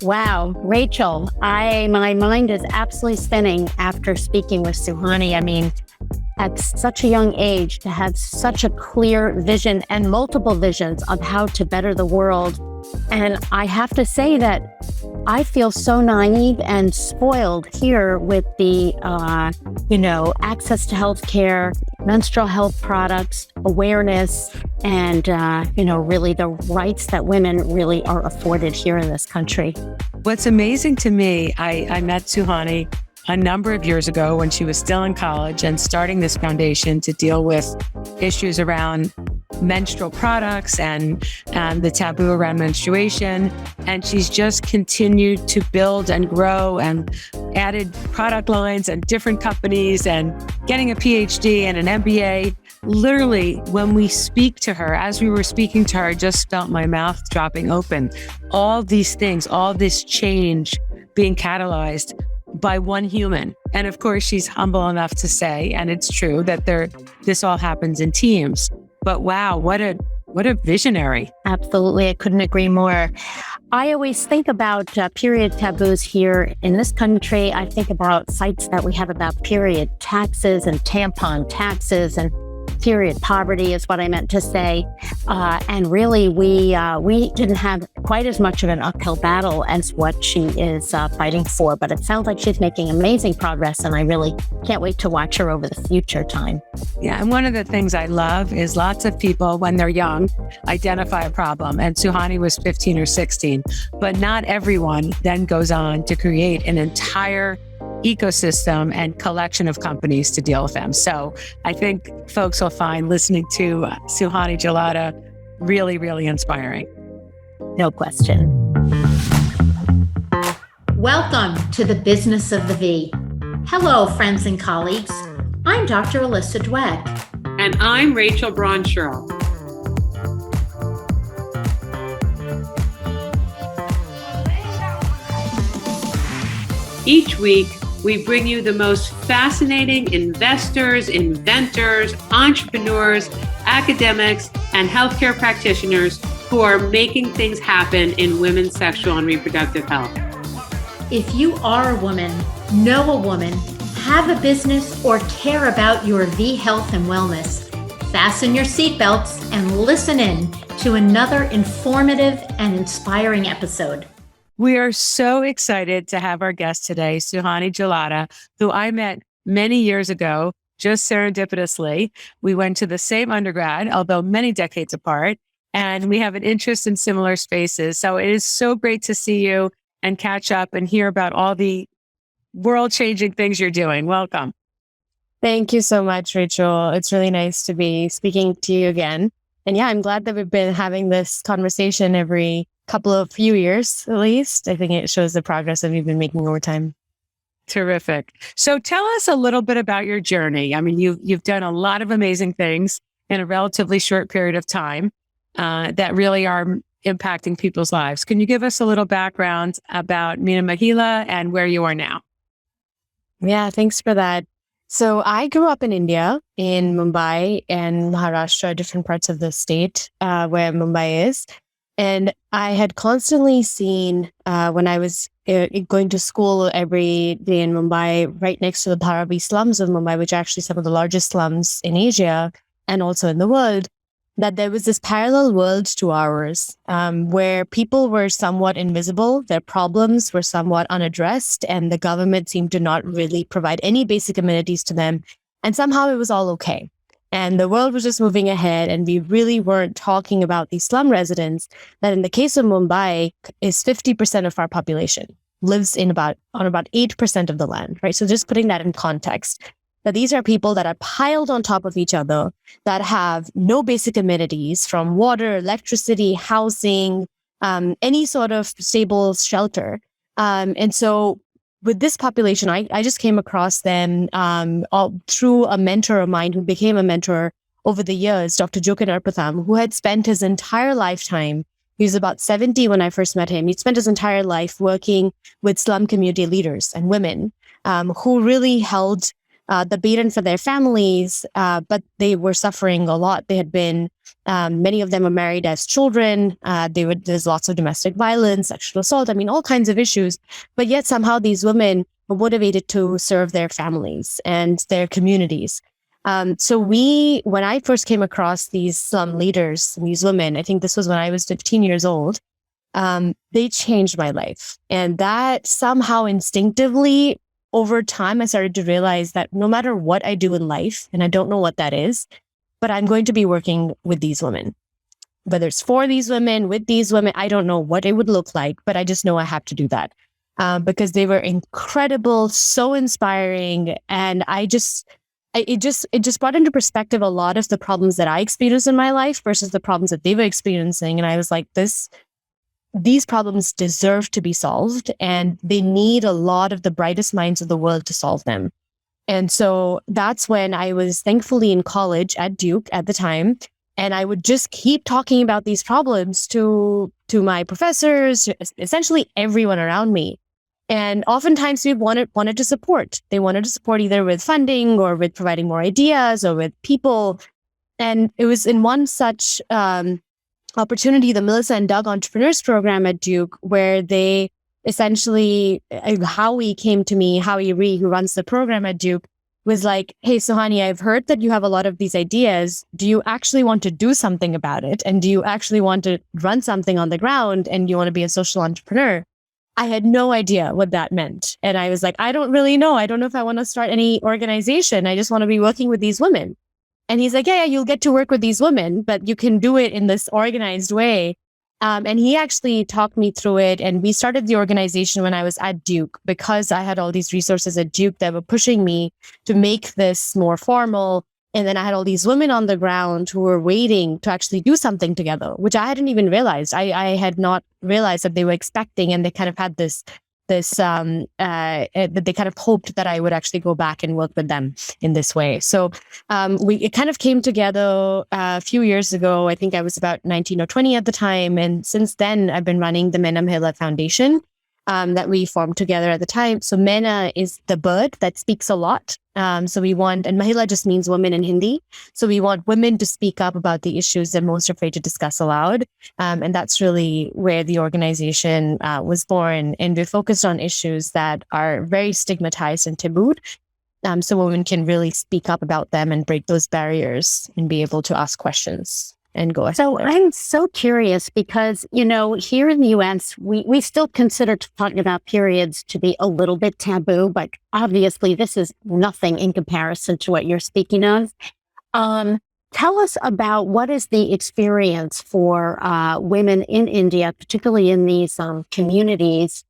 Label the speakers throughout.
Speaker 1: Wow, Rachel, my mind is absolutely spinning after speaking with Suhani. I mean, at such a young age to have such a clear vision and multiple visions of how to better the world. And I have to say that I feel so naive and spoiled here with the, access to healthcare, menstrual health products, awareness, and, really the rights that women really are afforded here in this country.
Speaker 2: What's amazing to me, I met Suhani a number of years ago when she was still in college and starting this foundation to deal with issues around menstrual products and the taboo around menstruation. And she's just continued to build and grow and added product lines and different companies and getting a PhD and an MBA. Literally, when we speak to her, as we were speaking to her, I just felt my mouth dropping open. All these things, all this change being catalyzed by one human. And of course, she's humble enough to say, and it's true, that this all happens in teams. But wow, what a visionary.
Speaker 1: Absolutely. I couldn't agree more. I always think about period taboos here in this country. I think about fights that we have about period taxes and tampon taxes, and period poverty is what I meant to say. And really, we didn't have quite as much of an uphill battle as what she is fighting for. But it sounds like she's making amazing progress, and I really can't wait to watch her over the future time.
Speaker 2: Yeah, and one of the things I love is lots of people, when they're young, identify a problem. And Suhani was 15 or 16, but not everyone then goes on to create an entire ecosystem and collection of companies to deal with them. So I think folks will find listening to Suhani Jalota really, really inspiring.
Speaker 1: No question.
Speaker 3: Welcome to the Business of the V. Hello, friends and colleagues. I'm Dr. Alyssa Dweck.
Speaker 4: And I'm Rachel Braun-Scherl. Each week, we bring you the most fascinating investors, inventors, entrepreneurs, academics, and healthcare practitioners who are making things happen in women's sexual and reproductive health.
Speaker 3: If you are a woman, know a woman, have a business, or care about your V health and wellness, fasten your seatbelts and listen in to another informative and inspiring episode.
Speaker 2: We are so excited to have our guest today, Suhani Jalota, who I met many years ago, just serendipitously. We went to the same undergrad, although many decades apart, and we have an interest in similar spaces. So it is so great to see you and catch up and hear about all the world-changing things you're doing. Welcome.
Speaker 5: Thank you so much, Rachel. It's really nice to be speaking to you again. And yeah, I'm glad that we've been having this conversation every few years, at least. I think it shows the progress that we've been making over time.
Speaker 2: Terrific. So tell us a little bit about your journey. I mean, you've done a lot of amazing things in a relatively short period of time that really are impacting people's lives. Can you give us a little background about Myna Mahila and where you are now?
Speaker 5: Yeah, thanks for that. So I grew up in India, in Mumbai and Maharashtra, different parts of the state where Mumbai is. And I had constantly seen when I was going to school every day in Mumbai, right next to the Dharavi slums of Mumbai, which are actually some of the largest slums in Asia and also in the world, that there was this parallel world to ours where people were somewhat invisible, their problems were somewhat unaddressed, and the government seemed to not really provide any basic amenities to them. And somehow it was all okay. And the world was just moving ahead, and we really weren't talking about these slum residents that in the case of Mumbai is 50% of our population, lives on about 8% of the land, right? So just putting that in context, that these are people that are piled on top of each other, that have no basic amenities from water, electricity, housing, any sort of stable shelter. And so with this population, I just came across them through a mentor of mine who became a mentor over the years, Dr. Jokin, who had spent his entire lifetime, he was about 70 when I first met him, he'd spent his entire life working with slum community leaders and women who really held the burden for their families, but they were suffering a lot. They had been, many of them were married as children. There's lots of domestic violence, sexual assault, I mean, all kinds of issues. But yet somehow these women were motivated to serve their families and their communities. So when I first came across these slum leaders, these women, I think this was when I was 15 years old, they changed my life. And that somehow instinctively, over time, I started to realize that no matter what I do in life, and I don't know what that is, but I'm going to be working with these women. Whether it's for these women, with these women, I don't know what it would look like, but I just know I have to do that. Because they were incredible, so inspiring. And it just brought into perspective a lot of the problems that I experienced in my life versus the problems that they were experiencing. And I was like, these problems deserve to be solved, and they need a lot of the brightest minds of the world to solve them. And so that's when I was thankfully in college at Duke at the time. And I would just keep talking about these problems to my professors, essentially everyone around me. And oftentimes we wanted to support. They wanted to support either with funding or with providing more ideas or with people. And it was in one such opportunity, the Melissa and Doug Entrepreneurs Program at Duke, where they essentially, Howie came to me, Howie Ree, who runs the program at Duke, was like, hey, Suhani, I've heard that you have a lot of these ideas. Do you actually want to do something about it? And do you actually want to run something on the ground? And you want to be a social entrepreneur? I had no idea what that meant. And I was like, I don't really know. I don't know if I want to start any organization. I just want to be working with these women. And he's like, yeah, you'll get to work with these women, but you can do it in this organized way. And he actually talked me through it. And we started the organization when I was at Duke, because I had all these resources at Duke that were pushing me to make this more formal. And then I had all these women on the ground who were waiting to actually do something together, which I hadn't even realized. I had not realized that they were expecting, and they kind of had that they kind of hoped that I would actually go back and work with them in this way. So it kind of came together a few years ago. I think I was about 19 or 20 at the time. And since then, I've been running the Myna Mahila Foundation that we formed together at the time. So Myna is the bird that speaks a lot. So we want, and Mahila just means woman in Hindi. So we want women to speak up about the issues they're most afraid to discuss aloud. And that's really where the organization was born. And we're focused on issues that are very stigmatized and tabooed. So women can really speak up about them and break those barriers and be able to ask questions and go ahead.
Speaker 1: So I'm so curious because, here in the US, we still consider talking about periods to be a little bit taboo, but obviously this is nothing in comparison to what you're speaking of. Tell us about what is the experience for women in India, particularly in these communities,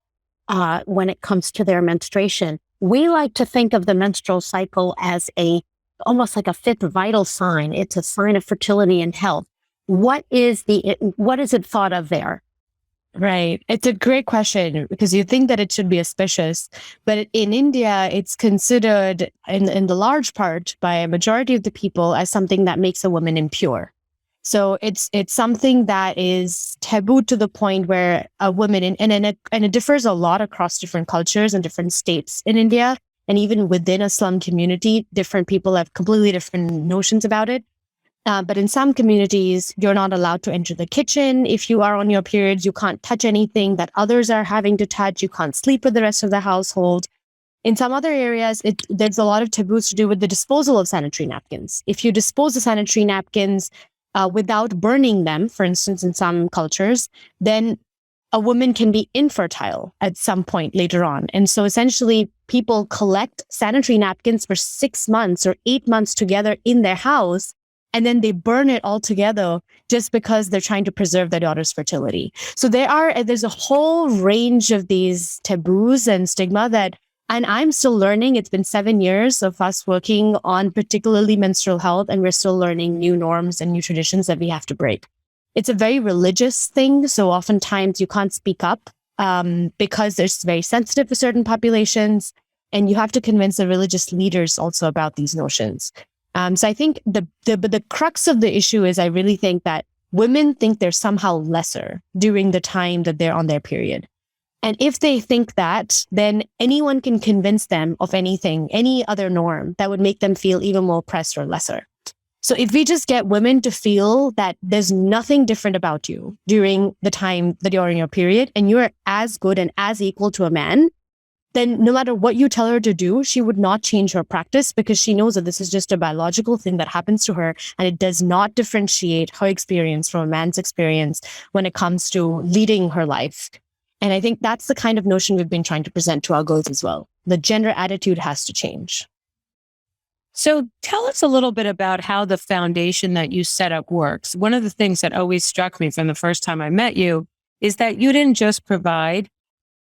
Speaker 1: when it comes to their menstruation. We like to think of the menstrual cycle as almost like a fifth vital sign. It's a sign of fertility and health. What is it thought of there?
Speaker 5: Right. It's a great question, because you think that it should be auspicious, but in India, it's considered in the large part by a majority of the people as something that makes a woman impure. So it's something that is taboo to the point where a woman, and it differs a lot across different cultures and different states in India. And even within a slum community, different people have completely different notions about it. But in some communities, you're not allowed to enter the kitchen. If you are on your periods, you can't touch anything that others are having to touch. You can't sleep with the rest of the household. In some other areas, there's a lot of taboos to do with the disposal of sanitary napkins. If you dispose of sanitary napkins without burning them, for instance, in some cultures, then a woman can be infertile at some point later on. And so essentially, people collect sanitary napkins for 6 months or 8 months together in their house, and then they burn it all together just because they're trying to preserve their daughter's fertility. So there's a whole range of these taboos and stigma and I'm still learning. It's been 7 years of us working on particularly menstrual health, and we're still learning new norms and new traditions that we have to break. It's a very religious thing. So oftentimes you can't speak up because it's very sensitive to certain populations, and you have to convince the religious leaders also about these notions. So I think the crux of the issue is, I really think that women think they're somehow lesser during the time that they're on their period. And if they think that, then anyone can convince them of anything, any other norm that would make them feel even more oppressed or lesser. So if we just get women to feel that there's nothing different about you during the time that you're in your period and you're as good and as equal to a man, then no matter what you tell her to do, she would not change her practice because she knows that this is just a biological thing that happens to her and it does not differentiate her experience from a man's experience when it comes to leading her life. And I think that's the kind of notion we've been trying to present to our girls as well. The gender attitude has to change.
Speaker 2: So tell us a little bit about how the foundation that you set up works. One of the things that always struck me from the first time I met you is that you didn't just provide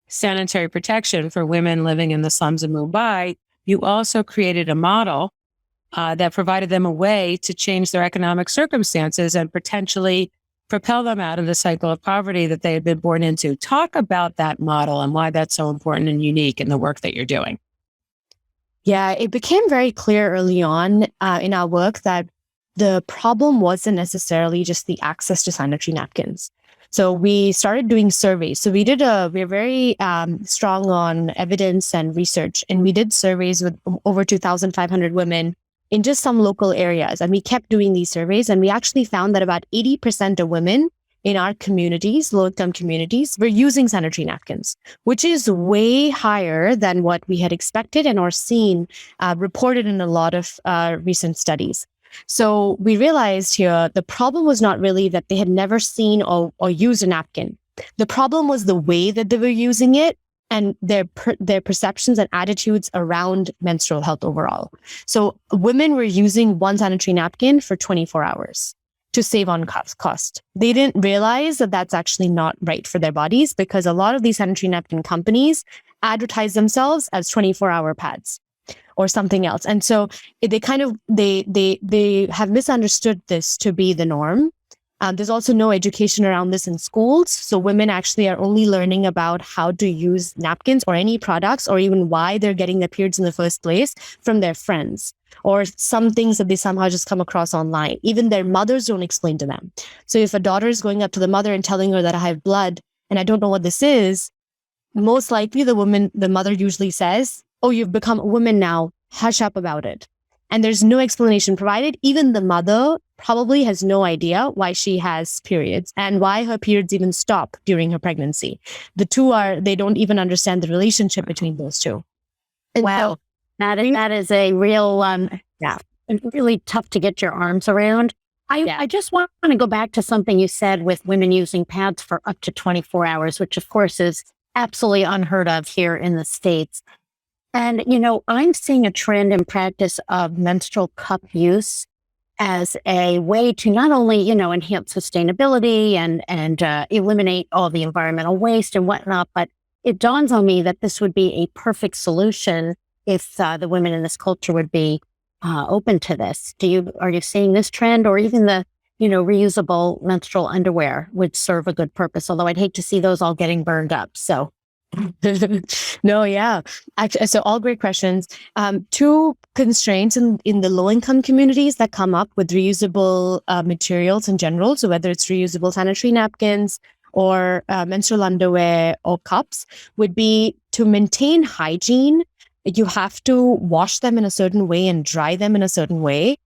Speaker 2: sanitary protection for women living in the slums of Mumbai. You also created a model that provided them a way to change their economic circumstances and potentially propel them out of the cycle of poverty that they had been born into. Talk about that model and why that's so important and unique in the work that you're doing.
Speaker 5: Yeah, it became very clear early on in our work that the problem wasn't necessarily just the access to sanitary napkins. So we started doing surveys. So we're very strong on evidence and research, and we did surveys with over 2,500 women in just some local areas. And we kept doing these surveys, and we actually found that about 80% of women in our communities, low-income communities, were using sanitary napkins, which is way higher than what we had expected and or seen reported in a lot of recent studies. So we realized here the problem was not really that they had never seen or used a napkin. The problem was the way that they were using it and their perceptions and attitudes around menstrual health overall. So women were using one sanitary napkin for 24 hours to save on cost. They didn't realize that that's actually not right for their bodies because a lot of these sanitary napkin companies advertise themselves as 24-hour pads or something else. And so they have misunderstood this to be the norm. There's also no education around this in schools. So women actually are only learning about how to use napkins or any products or even why they're getting their periods in the first place from their friends or some things that they somehow just come across online. Even their mothers don't explain to them. So if a daughter is going up to the mother and telling her that I have blood and I don't know what this is, most likely the mother usually says, "Oh, you've become a woman now, hush up about it." And there's no explanation provided. Even the mother probably has no idea why she has periods and why her periods even stop during her pregnancy. They don't even understand the relationship between those two.
Speaker 1: And wow. So that is a real, really tough to get your arms around. I just want to go back to something you said with women using pads for up to 24 hours, which of course is absolutely unheard of here in the States. And, I'm seeing a trend in practice of menstrual cup use as a way to not only, enhance sustainability and eliminate all the environmental waste and whatnot, but it dawns on me that this would be a perfect solution if the women in this culture would be open to this. Are you seeing this trend, or even the, reusable menstrual underwear would serve a good purpose? Although I'd hate to see those all getting burned up. So.
Speaker 5: No, yeah. Actually, so all great questions. Two constraints in the low-income communities that come up with reusable materials in general. So whether it's reusable sanitary napkins or menstrual underwear or cups would be to maintain hygiene. You have to wash them in a certain way and dry them in a certain way.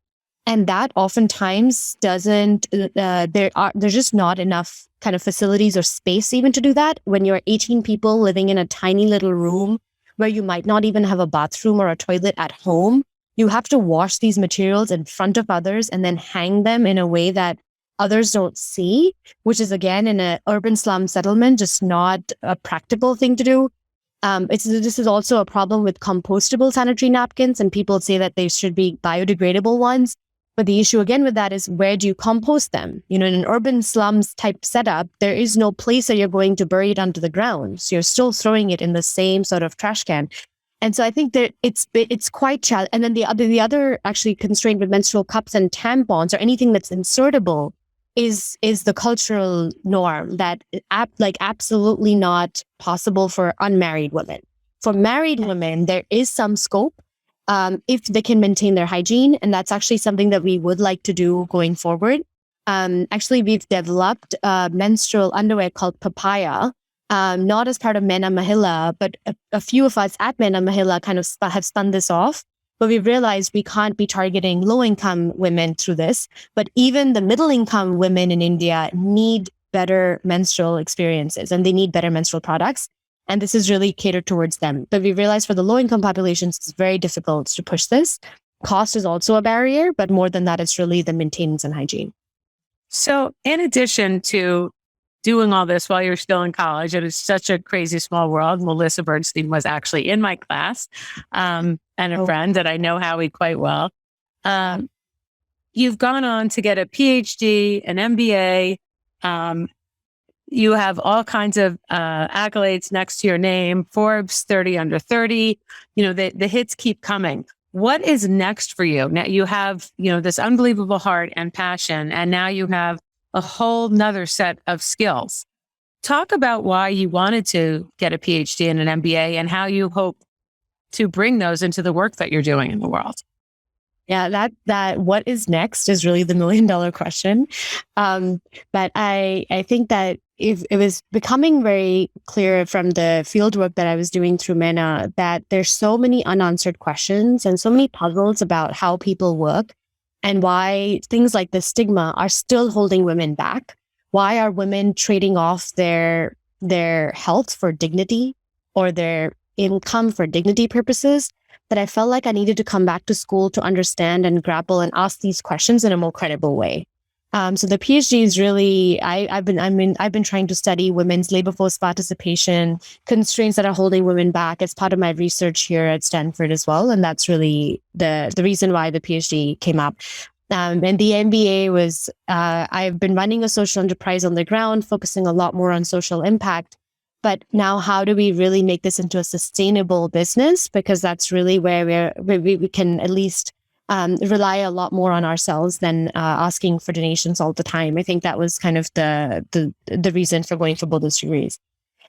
Speaker 5: And that oftentimes doesn't, there's just not enough kind of facilities or space even to do that. When you're 18 people living in a tiny little room where you might not even have a bathroom or a toilet at home, you have to wash these materials in front of others and then hang them in a way that others don't see, which is again in an urban slum settlement, just not a practical thing to do. This is also a problem with compostable sanitary napkins, and people say that they should be biodegradable ones. But the issue again with that is, where do you compost them? In an urban slums type setup, there is no place that you're going to bury it under the ground. So you're still throwing it in the same sort of trash can. And so I think that it's quite challenging. And then the other actually constraint with menstrual cups and tampons or anything that's insertable is the cultural norm that absolutely not possible for unmarried women. For married women, there is some scope if they can maintain their hygiene. And that's actually something that we would like to do going forward. Actually, we've developed menstrual underwear called Papaya, not as part of Myna Mahila, but a few of us at Myna Mahila kind of have spun this off. But we realized we can't be targeting low-income women through this. But even the middle-income women in India need better menstrual experiences, and they need better menstrual products. And this is really catered towards them. But we realized for the low-income populations, it's very difficult to push this. Cost is also a barrier, but more than that, it's really the maintenance and hygiene.
Speaker 2: So in addition to doing all this while you're still in college, it is such a crazy small world. Melissa Bernstein was actually in my class, and a friend that I know Howie quite well. You've gone on to get a PhD, an MBA. You have all kinds of accolades next to your name, Forbes 30 under 30. The hits keep coming. What is next for you? Now you have, this unbelievable heart and passion, and now you have a whole nother set of skills. Talk about why you wanted to get a PhD and an MBA and how you hope to bring those into the work that you're doing in the world.
Speaker 5: Yeah, that what is next is really the $1 million question. But I think that if it was becoming very clear from the field work that I was doing through Myna that there's so many unanswered questions and so many puzzles about how people work and why things like the stigma are still holding women back. Why are women trading off their health for dignity or their income for dignity purposes? That I felt like I needed to come back to school to understand and grapple and ask these questions in a more credible way. So the PhD is really, I've been trying to study women's labor force participation, constraints that are holding women back as part of my research here at Stanford as well. And that's really the reason why the PhD came up. And the MBA was, I've been running a social enterprise on the ground, focusing a lot more on social impact. But now how do we really make this into a sustainable business? Because that's really where we can at least rely a lot more on ourselves than asking for donations all the time. I think that was kind of the reason for going for both those degrees.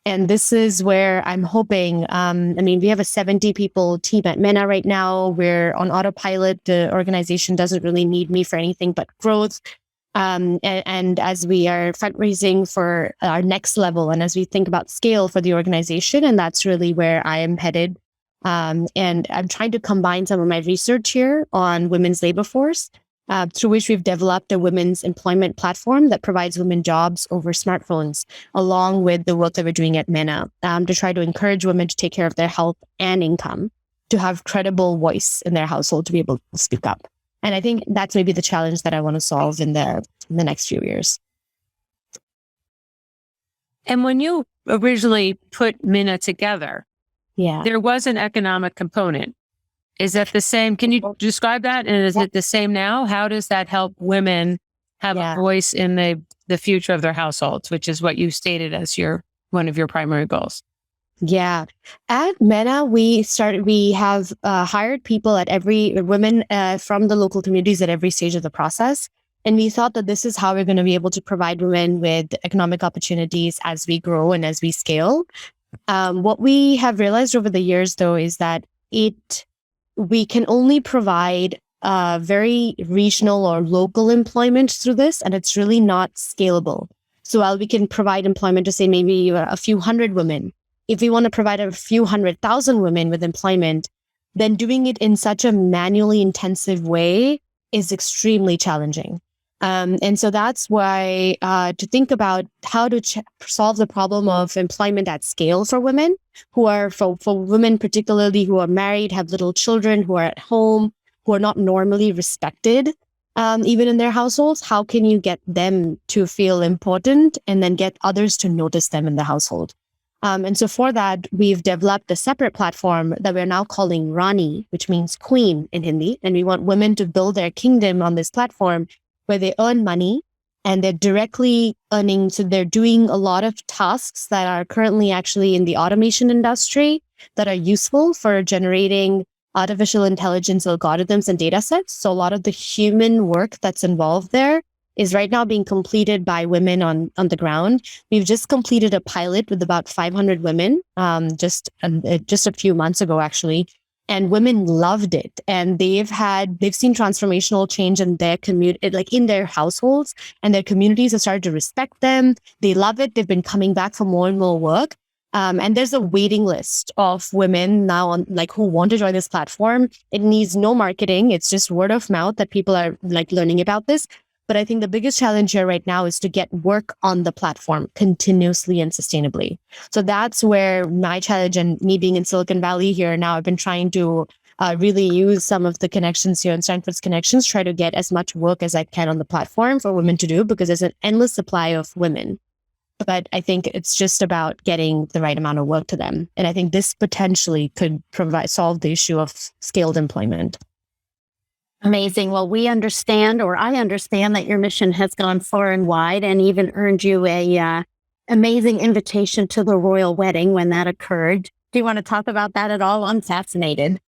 Speaker 5: And this is where I'm hoping, we have a 70 people team at Myna right now. We're on autopilot. The organization doesn't really need me for anything but growth. And as we are fundraising for our next level and as we think about scale for the organization, and that's really where I am headed. And I'm trying to combine some of my research here on women's labor force, through which we've developed a women's employment platform that provides women jobs over smartphones, along with the work that we're doing at Myna, to try to encourage women to take care of their health and income, to have credible voice in their household, to be able to speak up. And I think that's maybe the challenge that I want to solve in the next few years.
Speaker 2: And when you originally put Myna together,
Speaker 5: yeah,
Speaker 2: there was an economic component. Is that the same? Can you describe that? And is it the same now? How does that help women have a voice in the future of their households, which is what you stated as one of your primary goals?
Speaker 5: Yeah. At Myna, we have hired people women from the local communities at every stage of the process. And we thought that this is how we're going to be able to provide women with economic opportunities as we grow and as we scale. What we have realized over the years, though, is that we can only provide very regional or local employment through this, and it's really not scalable. So while we can provide employment to say maybe a few hundred women, if we want to provide a few 100,000 women with employment, then doing it in such a manually intensive way is extremely challenging. And so that's why to think about how to solve the problem of employment at scale for women for women particularly who are married, have little children, who are at home, who are not normally respected, even in their households, how can you get them to feel important and then get others to notice them in the household? And so for that, we've developed a separate platform that we're now calling Rani, which means queen in Hindi. And we want women to build their kingdom on this platform where they earn money and they're directly earning. So they're doing a lot of tasks that are currently actually in the automation industry that are useful for generating artificial intelligence algorithms and data sets. So a lot of the human work that's involved there is right now being completed by women on the ground. We've just completed a pilot with about 500 women just a few months ago, actually, and women loved it. And they've seen transformational change in their community, like in their households, and their communities have started to respect them. They love it. They've been coming back for more and more work. And there's a waiting list of women now on who want to join this platform. It needs no marketing. It's just word of mouth that people are learning about this. But I think the biggest challenge here right now is to get work on the platform continuously and sustainably. So that's where my challenge, and me being in Silicon Valley here now, I've been trying to really use some of the connections here and Stanford's connections, try to get as much work as I can on the platform for women to do, because there's an endless supply of women. But I think it's just about getting the right amount of work to them. And I think this potentially could solve the issue of scaled employment.
Speaker 1: Amazing. Well, I understand that your mission has gone far and wide and even earned you a amazing invitation to the royal wedding when that occurred. Do you want to talk about that at all? I'm fascinated.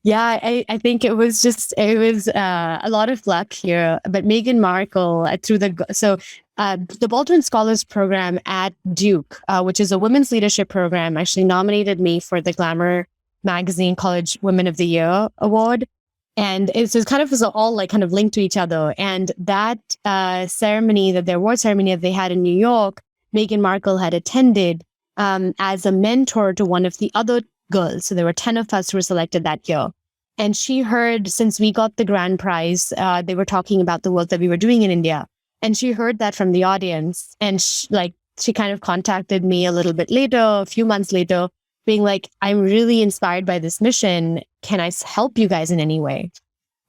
Speaker 5: Yeah, I think it was a lot of luck here. But Meghan Markle, the Baldwin Scholars Program at Duke, which is a women's leadership program, actually nominated me for the Glamour Magazine College Women of the Year award. And it's just was all linked to each other. And that their award ceremony that they had in New York, Meghan Markle had attended as a mentor to one of the other girls. So there were 10 of us who were selected that year. And she heard, since we got the grand prize, they were talking about the work that we were doing in India. And she heard that from the audience. And she kind of contacted me a few months later, being like, I'm really inspired by this mission. Can I help you guys in any way?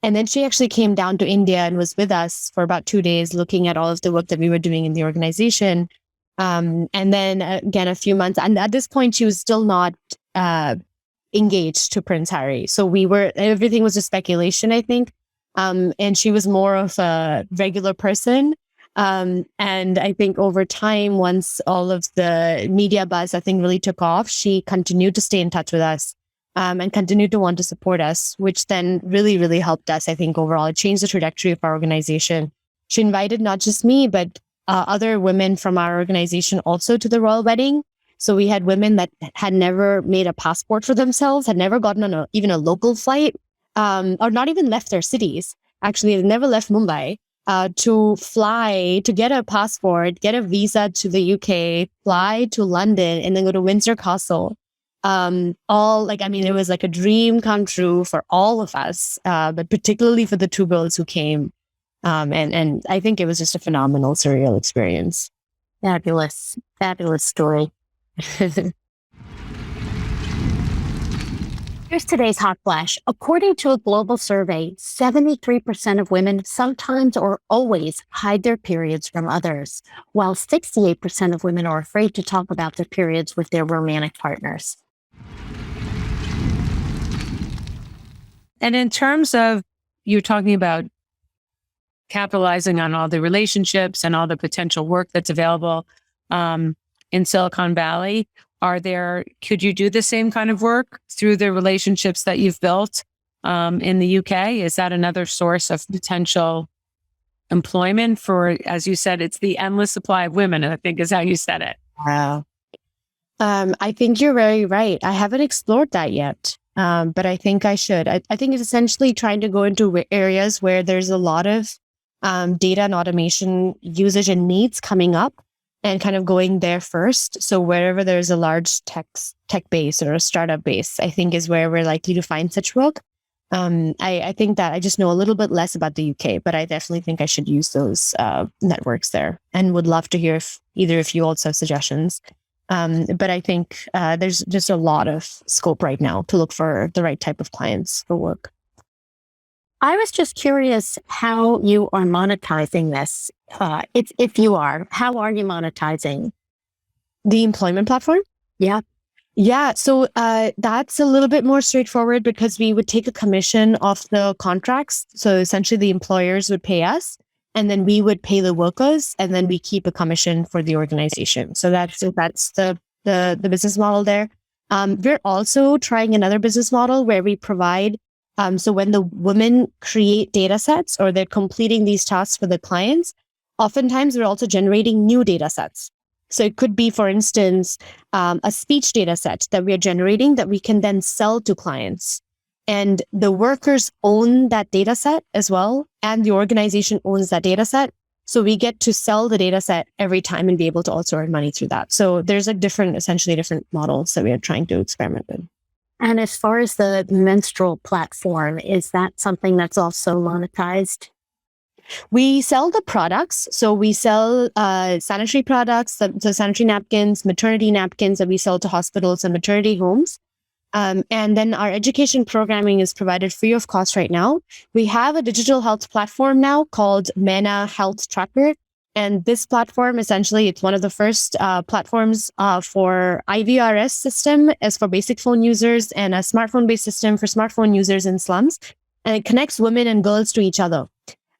Speaker 5: And then she actually came down to India and was with us for about 2 days, looking at all of the work that we were doing in the organization. And then again, a few months, and at this point, she was still not engaged to Prince Harry. So everything was just speculation, I think. And she was more of a regular person. And I think over time, once all of the media buzz, I think, really took off, she continued to stay in touch with us and continued to want to support us, which then really, really helped us, I think, overall. It changed the trajectory of our organization. She invited not just me, but other women from our organization also to the royal wedding. So we had women that had never made a passport for themselves, had never gotten on even a local flight, or not even left their cities. Actually, they never left Mumbai. To fly, to get a passport, get a visa to the UK, fly to London, and then go to Windsor Castle. It was like a dream come true for all of us, but particularly for the two girls who came. And I think it was just a phenomenal, surreal experience.
Speaker 1: Fabulous, fabulous story. Here's today's hot flash. According to a global survey, 73% of women sometimes or always hide their periods from others, while 68% of women are afraid to talk about their periods with their romantic partners.
Speaker 2: And in terms of, you're talking about capitalizing on all the relationships and all the potential work that's available in Silicon Valley, could you do the same kind of work through the relationships that you've built in the UK? Is that another source of potential employment for, as you said, it's the endless supply of women, I think is how you said it.
Speaker 5: Wow. I think you're very right. I haven't explored that yet, but I think I should. I think it's essentially trying to go into areas where there's a lot of data and automation usage and needs coming up, and kind of going there first. So wherever there's a large tech base or a startup base, I think is where we're likely to find such work. I think that I just know a little bit less about the UK, but I definitely think I should use those networks there, and would love to hear if either of you also have suggestions. But I think there's just a lot of scope right now to look for the right type of clients for work.
Speaker 1: I was just curious how you are monetizing this. If you are, how are you monetizing
Speaker 5: the employment platform? Yeah. So that's a little bit more straightforward, because we would take a commission off the contracts. So essentially the employers would pay us, and then we would pay the workers, and then we keep a commission for the organization. So that's the business model there. We're also trying another business model where we provide, so when the women create data sets or they're completing these tasks for the clients, oftentimes we're also generating new data sets. So it could be, for instance, a speech data set that we are generating that we can then sell to clients. And the workers own that data set as well, and the organization owns that data set. So we get to sell the data set every time and be able to also earn money through that. So there's essentially different models that we are trying to experiment with.
Speaker 1: And as far as the menstrual platform, is that something that's also monetized?
Speaker 5: We sell the products. So we sell sanitary products, so sanitary napkins, maternity napkins that we sell to hospitals and maternity homes. And then our education programming is provided free of cost right now. We have a digital health platform now called Myna Health Tracker. And this platform, essentially, it's one of the first platforms for IVRS system as for basic phone users, and a smartphone-based system for smartphone users in slums. And it connects women and girls to each other.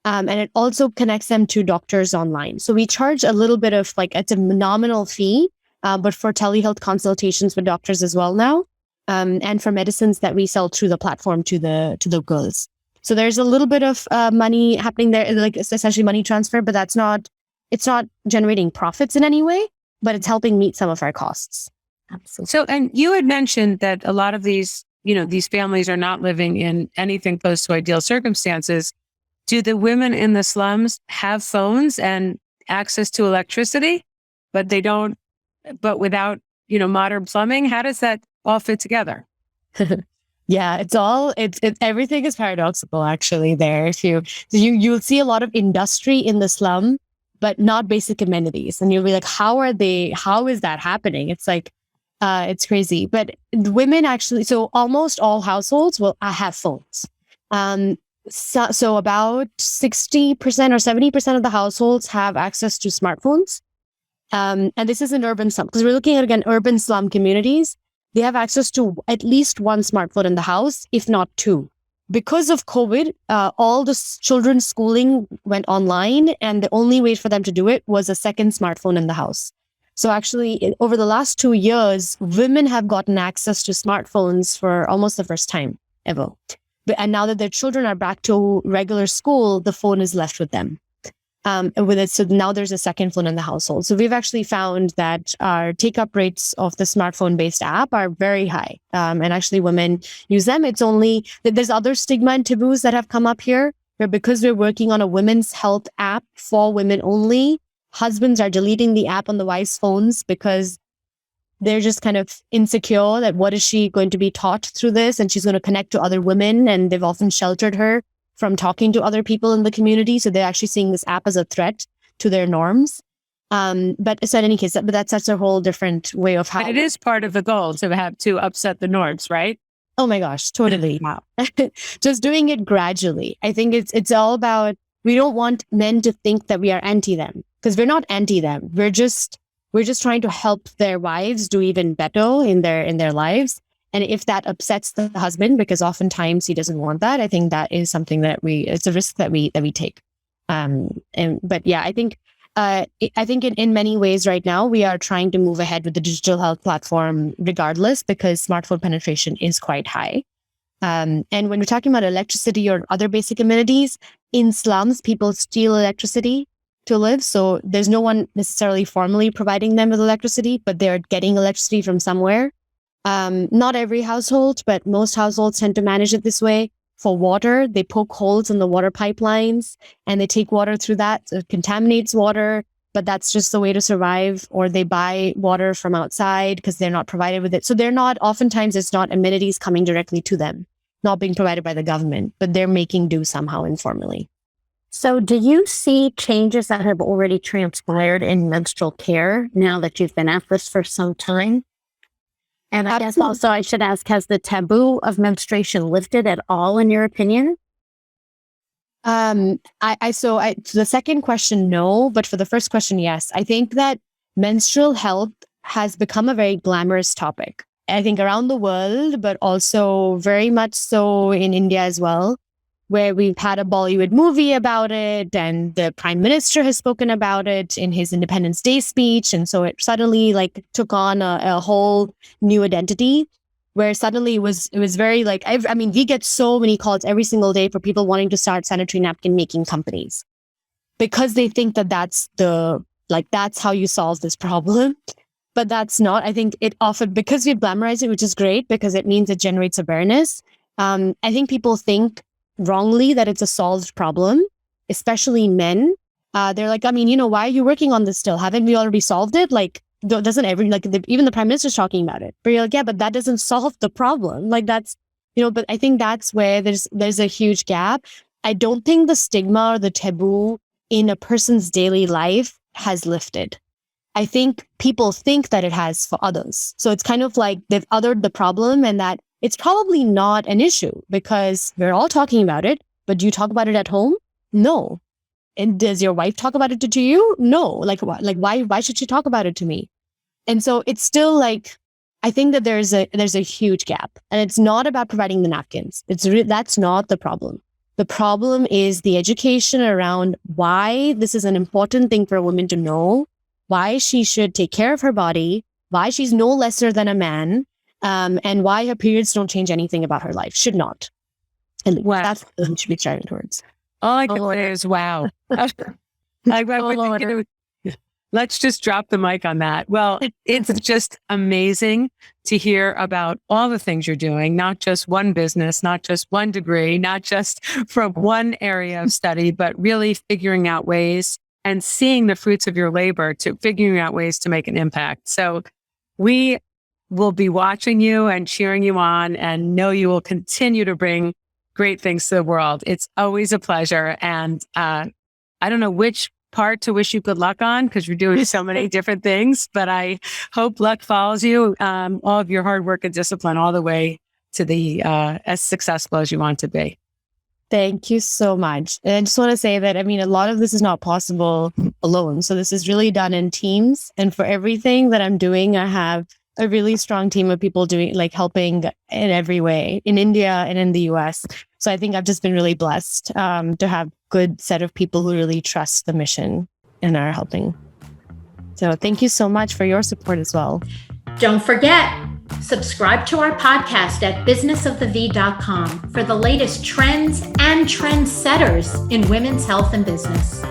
Speaker 5: And it also connects them to doctors online. So we charge a little bit of it's a nominal fee, but for telehealth consultations with doctors as well now. And for medicines that we sell through the platform to the girls. So there's a little bit of money happening there, it's essentially money transfer, but it's not generating profits in any way, but it's helping meet some of our costs.
Speaker 1: Absolutely.
Speaker 2: So, and you had mentioned that a lot of these families are not living in anything close to ideal circumstances. Do the women in the slums have phones and access to electricity, but without, modern plumbing? How does that all fit together?
Speaker 5: Yeah, everything is paradoxical actually there. You'll see a lot of industry in the slum, but not basic amenities. And you'll be like, how is that happening? It's it's crazy. But women actually, so almost all households will have phones. So about 60% or 70% of the households have access to smartphones. And this is in urban slum, because we're looking at, again, urban slum communities. They have access to at least one smartphone in the house, if not two. Because of COVID, all the children's schooling went online, and the only way for them to do it was a second smartphone in the house. So actually, over the last 2 years, women have gotten access to smartphones for almost the first time ever. And now that their children are back to regular school, the phone is left with them. So now there's a second phone in the household. So we've actually found that our take-up rates of the smartphone-based app are very high. And actually women use them. It's only that there's other stigma and taboos that have come up here, where because we're working on a women's health app for women only, husbands are deleting the app on the wife's phones because they're just kind of insecure that what is she going to be taught through this? And she's going to connect to other women, and they've often sheltered her from talking to other people in the community. So they're actually seeing this app as a threat to their norms. But so in any case, but that's such a whole different way of how.
Speaker 2: But it is part of the goal to upset the norms, right?
Speaker 5: Oh my gosh, totally. Wow. Just doing it gradually. I think it's all about, we don't want men to think that we are anti them, because we're not anti them. We're just trying to help their wives do even better in their lives. And if that upsets the husband, because oftentimes he doesn't want that, I think that is something that it's a risk that we take. But yeah, I think in many ways right now, we are trying to move ahead with the digital health platform regardless, because smartphone penetration is quite high. And when we're talking about electricity or other basic amenities, in slums, people steal electricity to live. So there's no one necessarily formally providing them with electricity, but they're getting electricity from somewhere. Not every household, but most households tend to manage it this way. For water, they poke holes in the water pipelines and they take water through that. So it contaminates water, but that's just the way to survive. Or they buy water from outside because they're not provided with it. So oftentimes it's not amenities coming directly to them, not being provided by the government, but they're making do somehow informally.
Speaker 1: So do you see changes that have already transpired in menstrual care now that you've been at this for some time? And I guess also I should ask, has the taboo of menstruation lifted at all in your opinion?
Speaker 5: So the second question, no, but for the first question, yes. I think that menstrual health has become a very glamorous topic. I think around the world, but also very much so in India as well, where we've had a Bollywood movie about it, and the Prime Minister has spoken about it in his Independence Day speech. And so it suddenly took on a whole new identity, where suddenly it was very we get so many calls every single day for people wanting to start sanitary napkin making companies, because they think that that's the Like that's how you solve this problem. But that's not, I think it often, because we glamorize it, which is great because it means it generates awareness. I think people think wrongly that it's a solved problem, especially men. They're like, I mean, why are you working on this still? Haven't we already solved it? Like, doesn't even the prime minister's talking about it. But you're like, yeah, but that doesn't solve the problem. Like that's, but I think that's where there's a huge gap. I don't think the stigma or the taboo in a person's daily life has lifted. I think people think that it has for others. So it's kind of like they've othered the problem and that it's probably not an issue because we're all talking about it. But do you talk about it at home? No. And does your wife talk about it to you? No. Like why should she talk about it to me? And so it's still like, I think that there's a huge gap, and it's not about providing the napkins. That's not the problem. The problem is the education around why this is an important thing for a woman to know, why she should take care of her body, why she's no lesser than a man, and why her periods don't change anything about her life. Should not. And
Speaker 2: wow.
Speaker 5: That's what we should be striving towards.
Speaker 2: All I can say is wow. Let's just drop the mic on that. Well, it's just amazing to hear about all the things you're doing, not just one business, not just one degree, not just from one area of study, but really figuring out ways and seeing the fruits of your labor to figuring out ways to make an impact. So we will be watching you and cheering you on and know you will continue to bring great things to the world. It's always a pleasure. And I don't know which part to wish you good luck on because you're doing so many different things, but I hope luck follows you, all of your hard work and discipline all the way to the as successful as you want to be.
Speaker 5: Thank you so much. And I just want to say that, I mean, a lot of this is not possible alone. So this is really done in teams. And for everything that I'm doing, I have a really strong team of people doing, like helping in every way in India and in the US. So I think I've just been really blessed to have a good set of people who really trust the mission and are helping. So thank you so much for your support as well.
Speaker 3: Don't forget, subscribe to our podcast at businessofthev.com for the latest trends and trendsetters in women's health and business.